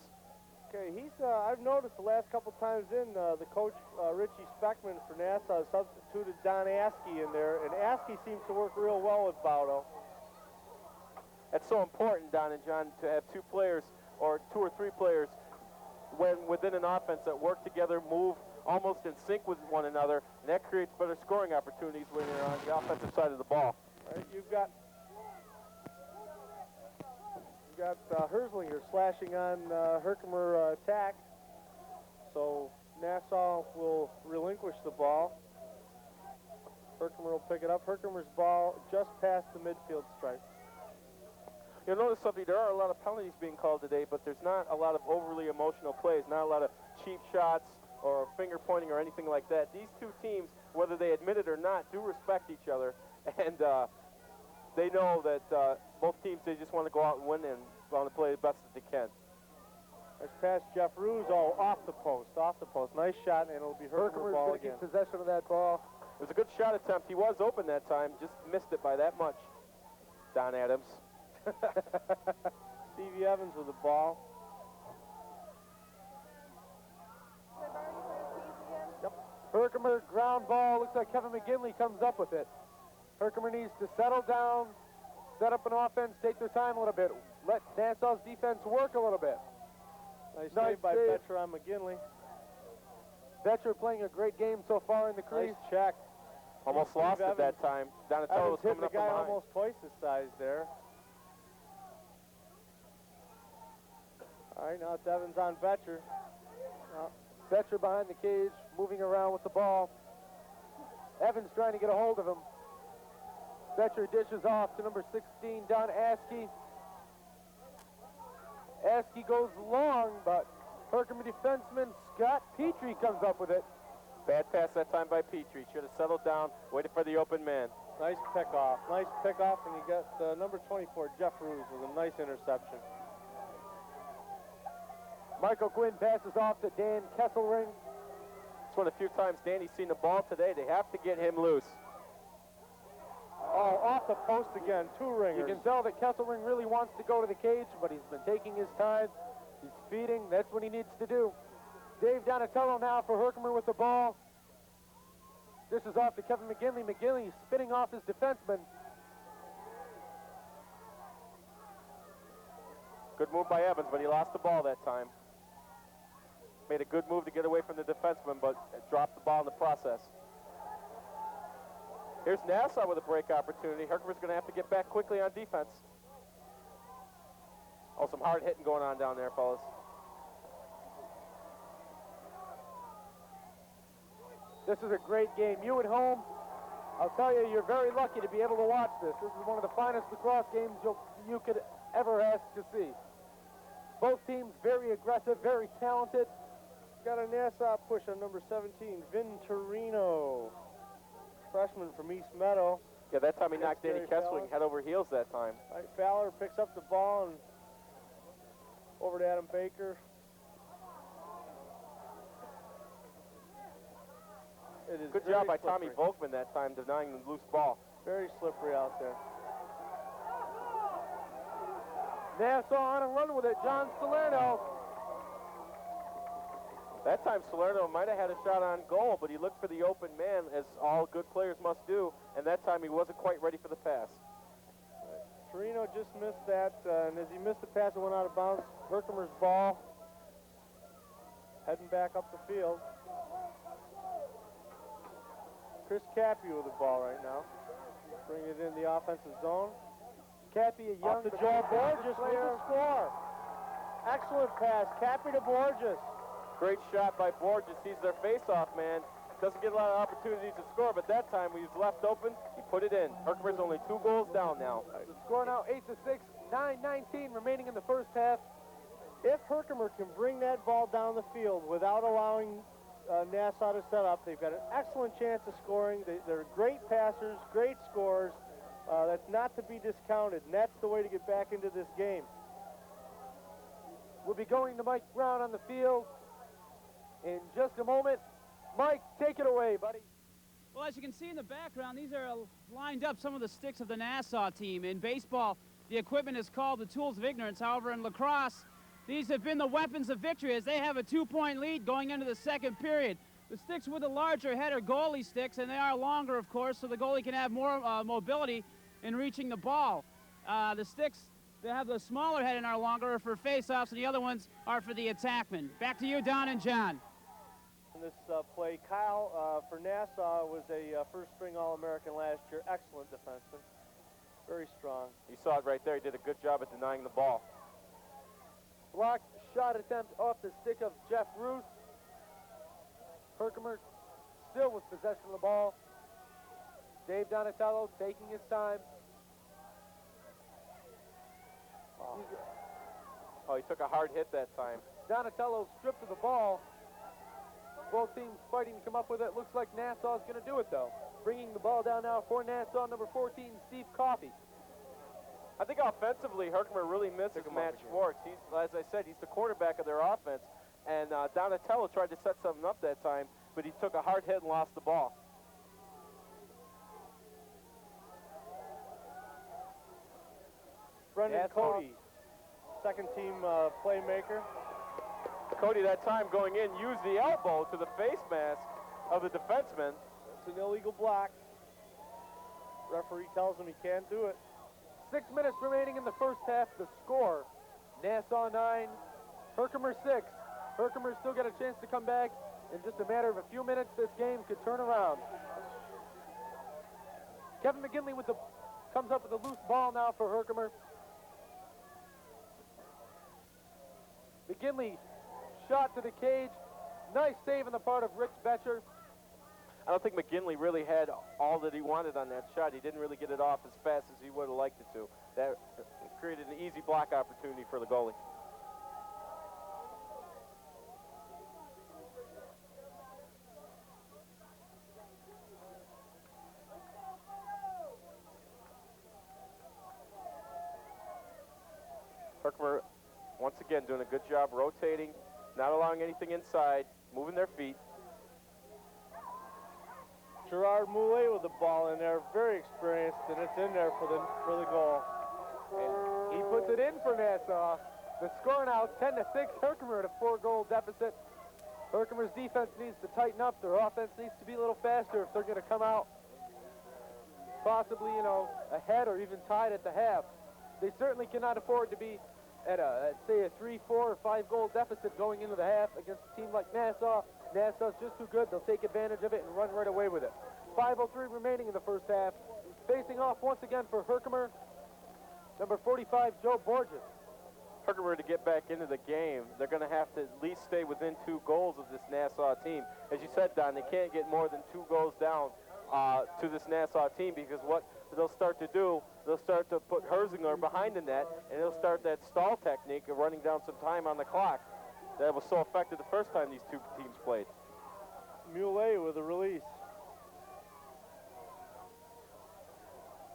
Okay, I've noticed the last couple times in, the coach, Richie Speckman for Nassau, substituted Don Askey in there, and Askey seems to work real well with Baudo. It's so important, Don and John, to have two players or two or three players within an offense that work together, move almost in sync with one another, and that creates better scoring opportunities when you're on the offensive side of the ball. Right, you've got Herzlinger slashing on Herkimer attack, so Nassau will relinquish the ball. Herkimer will pick it up. Herkimer's ball just past the midfield stripe. You'll notice something, there are a lot of penalties being called today, but there's not a lot of overly emotional plays, not a lot of cheap shots or finger pointing or anything like that. These two teams, whether they admit it or not, do respect each other, and they know that both teams, they just want to go out and win and want to play the best that they can. Nice pass, Jeff Ruse, off the post. Nice shot, and it'll be Herkimer ball again. Keep possession of that ball. It was a good shot attempt. He was open that time, just missed it by that much. Don Adams. Stevie Evans with the ball. Yep. Herkimer ground ball. Looks like Kevin McGinley comes up with it. Herkimer needs to settle down, set up an offense, take their time a little bit, let Nassau's defense work a little bit. Nice save by Betcher on McGinley. Betcher playing a great game so far in the crease. Nice check. Almost lost it that time. Donatello was hit coming the up guy behind. almost twice his size there. All right, now it's Evans on Betcher. Betcher behind the cage, moving around with the ball. Evans trying to get a hold of him. Betcher dishes off to number 16, Don Askey. Askey goes long, but Herkimer defenseman Scott Petrie comes up with it. Bad pass that time by Petrie. Should have settled down, waited for the open man. Nice pickoff, and you got number 24, Jeff Ruse, with a nice interception. Michael Quinn passes off to Dan Kesselring. It's one of the few times Danny's seen the ball today. They have to get him loose. Oh, off the post again, two ringers. You can tell that Kesselring really wants to go to the cage, but he's been taking his time. He's feeding. That's what he needs to do. Dave Donatello now for Herkimer with the ball. This is off to Kevin McGinley. McGinley spinning off his defenseman. Good move by Evans, but he lost the ball that time. Made a good move to get away from the defenseman, but dropped the ball in the process. Here's Nassau with a break opportunity. Herkimer's going to have to get back quickly on defense. Oh, some hard hitting going on down there, fellas. This is a great game. You at home, I'll tell you, you're very lucky to be able to watch this. This is one of the finest lacrosse games you could ever ask to see. Both teams very aggressive, very talented. Got a Nassau push on number 17, Vintorino. Freshman from East Meadow. Yeah, that time he knocked Danny Kesselring head over heels that time. Right, Fowler picks up the ball and over to Adam Baker. It is good job by slippery. Tommy Volkman that time, denying the loose ball. Very slippery out there. Nassau on a run with it. John Salerno. That time Salerno might have had a shot on goal, but he looked for the open man, as all good players must do, and that time he wasn't quite ready for the pass. Torino just missed that, and as he missed the pass, it went out of bounds. Herkimer's ball. Heading back up the field. Chris Cappy with the ball right now. Bring it in the offensive zone. Cappy, a young... Off to Joel Borges with the score. Excellent pass. Cappy to Borges. Great shot by Borges. He's their face-off man. doesn't get a lot of opportunities to score, but that time when he was left open, he put it in. Herkimer's only 2 goals down now. The score now 8-6, 9:19 remaining in the first half. If Herkimer can bring that ball down the field without allowing Nassau to set up, they've got an excellent chance of scoring. They're great passers, great scorers. That's not to be discounted, and that's the way to get back into this game. We'll be going to Mike Brown on the field in just a moment. Mike, take it away, buddy. Well, as you can see in the background, these are lined up some of the sticks of the Nassau team. In baseball, the equipment is called the tools of ignorance. However, in lacrosse, these have been the weapons of victory as they have a 2-point lead going into the second period. The sticks with the larger head are goalie sticks, and they are longer, of course, so the goalie can have more mobility in reaching the ball. The sticks that have the smaller head and are longer are for face-offs, and the other ones are for the attackmen. Back to you, Don and John. In this play, Kyle for Nassau was a first-string All-American last year. Excellent defenseman. Very strong. You saw it right there. He did a good job at denying the ball. Blocked shot attempt off the stick of Jeff Ruth. Herkimer still with possession of the ball. Dave Donatello taking his time. Oh, he took a hard hit that time. Donatello stripped of the ball. Both teams fighting to come up with it. Looks like Nassau's going to do it, though. Bringing the ball down now for Nassau, number 14, Steve Coffey. I think offensively, Herkimer really misses Matt Schwartz. He's, as I said, he's the quarterback of their offense. And Donatello tried to set something up that time, but he took a hard hit and lost the ball. Brendan Cody, second-team playmaker. Cody that time going in used the elbow to the face mask of the defenseman. It's an illegal block. Referee tells him he can't do it. 6 minutes remaining in the first half. The score, Nassau 9, Herkimer 6. Herkimer still got a chance to come back. In just a matter of a few minutes, this game could turn around. Kevin McGinley comes up with a loose ball now for Herkimer. McGinley shot to the cage. Nice save on the part of Rich Betcher. I don't think McGinley really had all that he wanted on that shot. He didn't really get it off as fast as he would have liked it to. That created an easy block opportunity for the goalie. Herkimer, once again, doing a good job rotating, not allowing anything inside, moving their feet. Gerard Moulet with the ball in there, very experienced, and it's in there for the goal. And he puts it in for Nassau. The score now 10-6. Herkimer at a 4-goal deficit. Herkimer's defense needs to tighten up. Their offense needs to be a little faster if they're going to come out possibly, ahead or even tied at the half. They certainly cannot afford to be at say a 3, 4, or 5-goal deficit going into the half against a team like Nassau. Nassau's just too good. They'll take advantage of it and run right away with it. 5:03 remaining in the first half. Facing off once again for Herkimer, number 45, Joe Borges. Herkimer to get back into the game, they're going to have to at least stay within 2 goals of this Nassau team. As you said, Don, they can't get more than 2 goals down to this Nassau team, because what they'll start to do, they'll start to put Herzinger behind the net, and they'll start that stall technique of running down some time on the clock. That was so effective the first time these 2 teams played. Moulet with a release.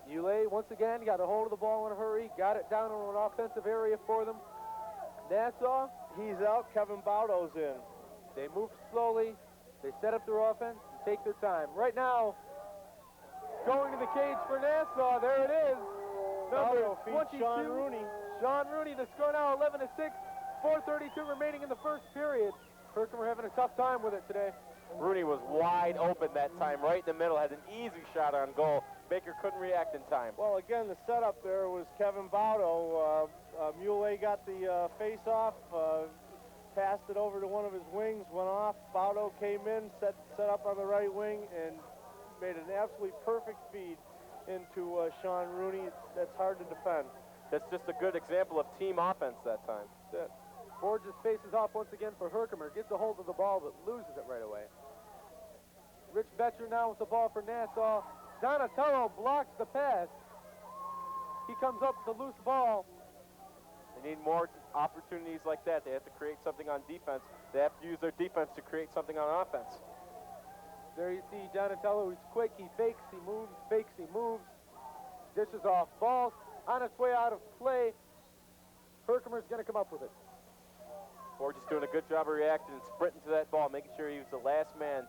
Moulet, once again, got a hold of the ball in a hurry, got it down on an offensive area for them. Nassau, he's out. Kevin Baudo's in. They move slowly. They set up their offense and take their time. Right now, going to the cage for Nassau. There it is. Number 22, Sean Rooney. Sean Rooney, the score now 11-6. 4:32 remaining in the first period. Herkimer having a tough time with it today. Rooney was wide open that time, right in the middle, had an easy shot on goal. Baker couldn't react in time. Well, again, the setup there was Kevin Baudo. Moulet got the face-off, passed it over to one of his wings, went off. Baudo came in, set up on the right wing, and made an absolutely perfect feed into Sean Rooney. That's hard to defend. That's just a good example of team offense that time. That's it. Borges faces off once again for Herkimer. Gets a hold of the ball, but loses it right away. Betcher now with the ball for Nassau. Donatello blocks the pass. He comes up with the loose ball. They need more opportunities like that. They have to create something on defense. They have to use their defense to create something on offense. There you see Donatello, he's quick, he fakes, he moves, dishes off balls, on its way out of play. Herkimer's gonna come up with it. Borges doing a good job of reacting and sprinting to that ball, making sure he was the last man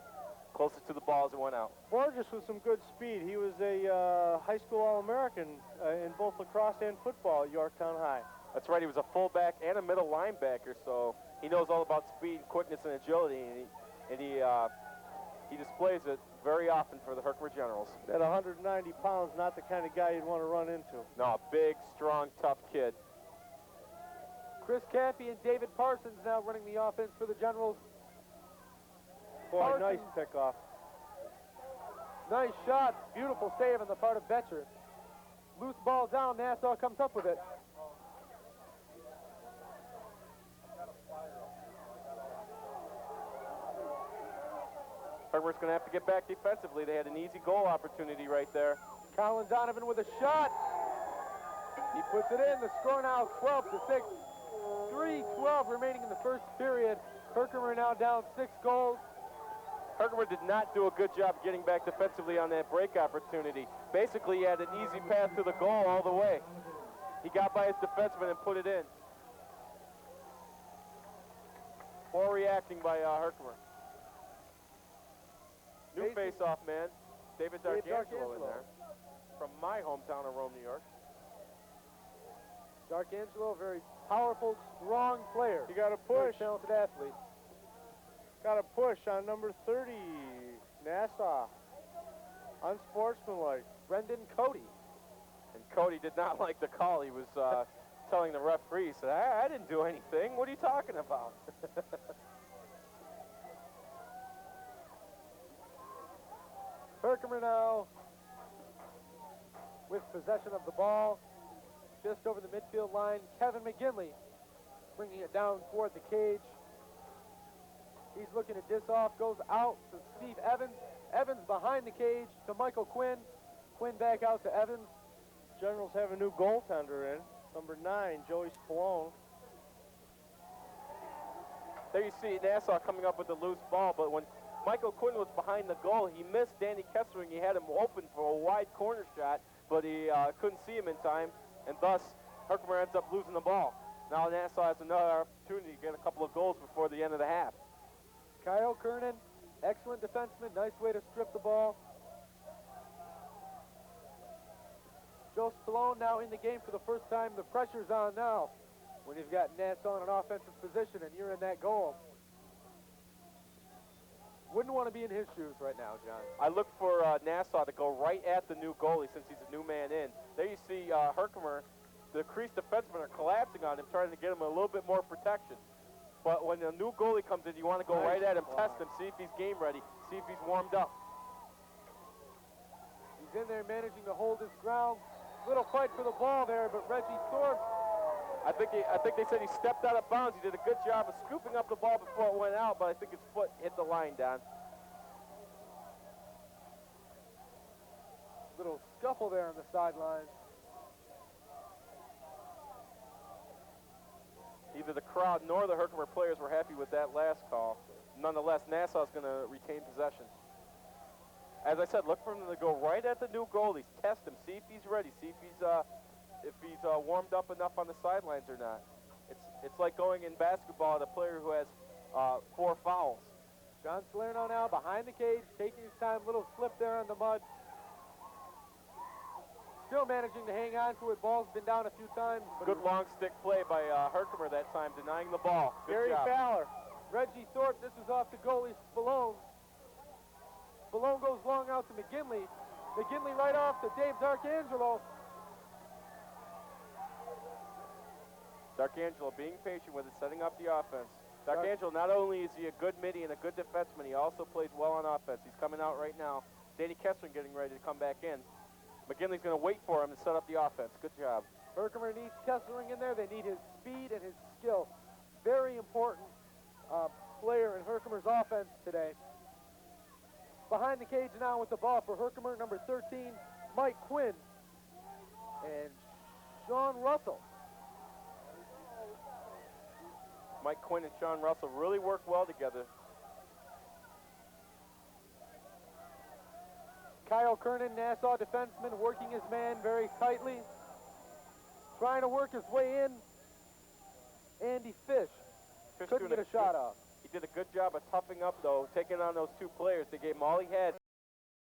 closest to the ball as it went out. Borges with some good speed. He was a high school All-American in both lacrosse and football at Yorktown High. That's right, he was a fullback and a middle linebacker, so he knows all about speed, quickness, and agility, and he displays it very often for the Herkimer Generals. At 190 pounds, not the kind of guy you'd want to run into. No, big, strong, tough kid. Chris Caffey and David Parsons now running the offense for the Generals. Boy, Parsons, nice pickoff. nice shot, beautiful save on the part of Betcher. Loose ball down, Nassau comes up with it. Herkimer's going to have to get back defensively. They had an easy goal opportunity right there. Colin Donovan with a shot. He puts it in. The score now 12-6. 3:12 remaining in the first period. Herkimer now down 6 goals. Herkimer did not do a good job getting back defensively on that break opportunity. Basically, he had an easy path to the goal all the way. He got by his defenseman and put it in. Poor reacting by Herkimer. New face-off man, David D'Arcangelo in there, from my hometown of Rome, New York. D'Arcangelo, very powerful, strong player. You got to Very push. talented athlete. Got to push on number 30, Nassau. Unsportsmanlike. Brendan Cody. And Cody did not like the call. He was telling the referee, he said, I didn't do anything. What are you talking about? Herkimer now with possession of the ball just over the midfield line. Kevin McGinley bringing it down toward the cage. He's looking to dish off, goes out to Steve Evans. Evans behind the cage to Michael Quinn. Quinn back out to Evans. Generals have a new goaltender in, number 9, Joey Spallone. There you see Nassau coming up with the loose ball, but when Michael Quinn was behind the goal, he missed Danny Kessler, and he had him open for a wide corner shot, but he couldn't see him in time, and thus Herkimer ends up losing the ball. Now Nassau has another opportunity to get a couple of goals before the end of the half. Kyle Kernan, excellent defenseman, nice way to strip the ball. Joe Stallone now in the game for the first time. The pressure's on now when you've got Nassau in an offensive position and you're in that goal. Wouldn't want to be in his shoes right now, John. I look for Nassau to go right at the new goalie since he's a new man in. There you see Herkimer, the creased defensemen are collapsing on him, trying to get him a little bit more protection. But when a new goalie comes in, you want to go right at him, test him, see if he's game ready, see if he's warmed up. He's in there managing to hold his ground. Little fight for the ball there, but Reggie Thorpe. I think they said he stepped out of bounds. He did a good job of scooping up the ball before it went out, but I think his foot hit the line, Don. Little scuffle there on the sideline. Neither the crowd nor the Herkimer players were happy with that last call. Nonetheless, Nassau's going to retain possession. As I said, look for him to go right at the new goalies, test him, see if he's ready, see if he's warmed up enough on the sidelines or not. It's like going in basketball at a player who has 4 fouls. John Salerno now behind the cage, taking his time, little slip there on the mud. Still managing to hang on to it. Ball's been down a few times. Good long stick play by Herkimer that time, denying the ball. Good Gary job. Fowler. Reggie Thorpe, this is off the goalie, Spallone. Spallone goes long out to McGinley. McGinley right off to Dave D'Arcangelo. D'Arcangelo being patient with it, setting up the offense. D'Arcangelo, not only is he a good midi and a good defenseman, he also plays well on offense. He's coming out right now. Danny Kessler getting ready to come back in. McGinley's going to wait for him and set up the offense. Good job. Herkimer needs Kesslering in there. They need his speed and his skill. Very important player in Herkimer's offense today. behind the cage now with the ball for Herkimer, number 13, Mike Quinn, and Sean Russell. Mike Quinn and Sean Russell really work well together. Kyle Kernan, Nassau defenseman, working his man very tightly, trying to work his way in. Andy Fish couldn't get a shot off. He did a good job of toughing up, though, taking on those two players. They gave him all he had